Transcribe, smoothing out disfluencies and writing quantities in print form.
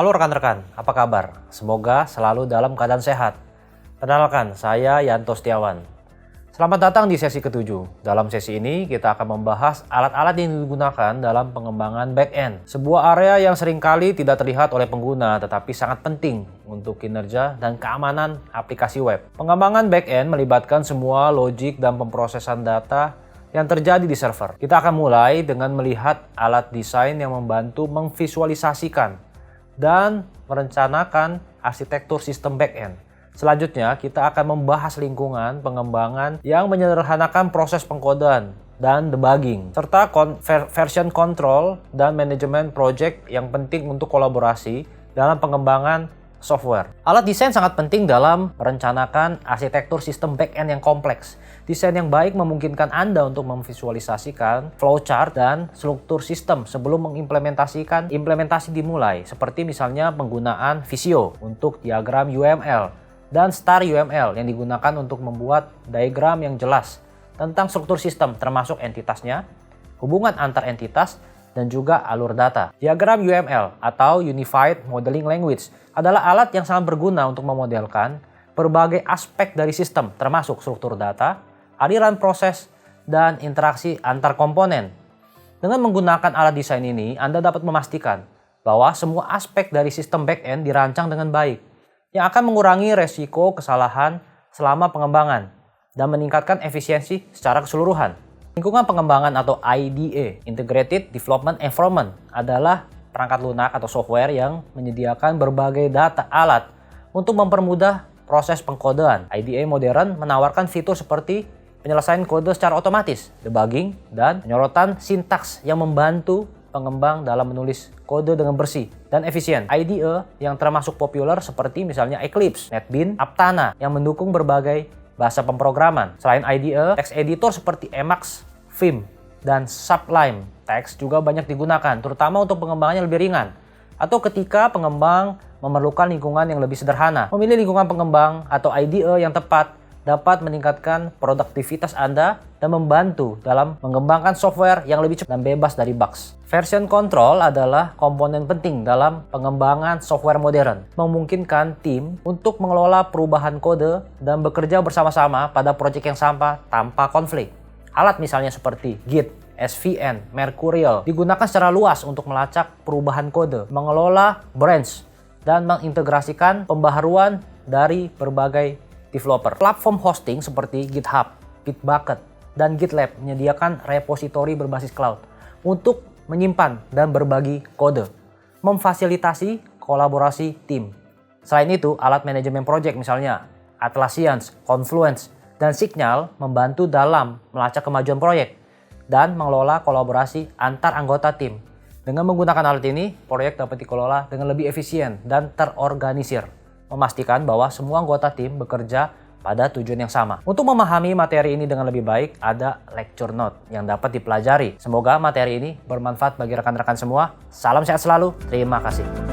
Halo rekan-rekan, apa kabar? Semoga selalu dalam keadaan sehat. Kenalkan, saya Yanto Setiawan. Selamat datang di sesi ke-7. Dalam sesi ini, kita akan membahas alat-alat yang digunakan dalam pengembangan back-end. Sebuah area yang seringkali tidak terlihat oleh pengguna, tetapi sangat penting untuk kinerja dan keamanan aplikasi web. Pengembangan back-end melibatkan semua logik dan pemrosesan data yang terjadi di server. Kita akan mulai dengan melihat alat desain yang membantu memvisualisasikan dan merencanakan arsitektur sistem back-end. Selanjutnya, kita akan membahas lingkungan pengembangan yang menyederhanakan proses pengkodean dan debugging, serta version control dan manajemen project yang penting untuk kolaborasi dalam pengembangan software. Alat desain sangat penting dalam merencanakan arsitektur sistem back-end yang kompleks. Desain yang baik memungkinkan Anda untuk memvisualisasikan flowchart dan struktur sistem sebelum implementasi dimulai, seperti misalnya penggunaan Visio untuk diagram UML dan Star UML yang digunakan untuk membuat diagram yang jelas tentang struktur sistem termasuk entitasnya, hubungan antar entitas, dan juga alur data. Diagram UML atau Unified Modeling Language adalah alat yang sangat berguna untuk memodelkan berbagai aspek dari sistem termasuk struktur data, aliran proses, dan interaksi antar komponen. Dengan menggunakan alat desain ini, Anda dapat memastikan bahwa semua aspek dari sistem back-end dirancang dengan baik, yang akan mengurangi resiko kesalahan selama pengembangan dan meningkatkan efisiensi secara keseluruhan. Lingkungan pengembangan atau IDE, Integrated Development Environment, adalah perangkat lunak atau software yang menyediakan berbagai data alat untuk mempermudah proses pengkodean. IDE modern menawarkan fitur seperti penyelesaian kode secara otomatis, debugging, dan penyorotan sintaks yang membantu pengembang dalam menulis kode dengan bersih dan efisien. IDE yang termasuk populer seperti misalnya Eclipse, NetBeans, Aptana yang mendukung berbagai bahasa pemrograman. Selain IDE, text editor seperti Emacs, Vim, dan Sublime Text juga banyak digunakan, terutama untuk pengembangannya lebih ringan atau ketika pengembang memerlukan lingkungan yang lebih sederhana. Memilih lingkungan pengembang atau IDE yang tepat dapat meningkatkan produktivitas Anda dan membantu dalam mengembangkan software yang lebih cepat dan bebas dari bugs. Version control adalah komponen penting dalam pengembangan software modern, memungkinkan tim untuk mengelola perubahan kode dan bekerja bersama-sama pada proyek yang sama tanpa konflik. Alat misalnya seperti Git, SVN, Mercurial digunakan secara luas untuk melacak perubahan kode, mengelola branch, dan mengintegrasikan pembaharuan dari berbagai developer. Platform hosting seperti GitHub, Bitbucket, dan GitLab menyediakan repositori berbasis cloud untuk menyimpan dan berbagi kode, memfasilitasi kolaborasi tim. Selain itu, alat manajemen project misalnya Atlassian, Confluence, dan Signal membantu dalam melacak kemajuan proyek dan mengelola kolaborasi antar anggota tim. Dengan menggunakan alat ini, proyek dapat dikelola dengan lebih efisien dan terorganisir, memastikan bahwa semua anggota tim bekerja pada tujuan yang sama. Untuk memahami materi ini dengan lebih baik, ada lecture note yang dapat dipelajari. Semoga materi ini bermanfaat bagi rekan-rekan semua. Salam sehat selalu, terima kasih.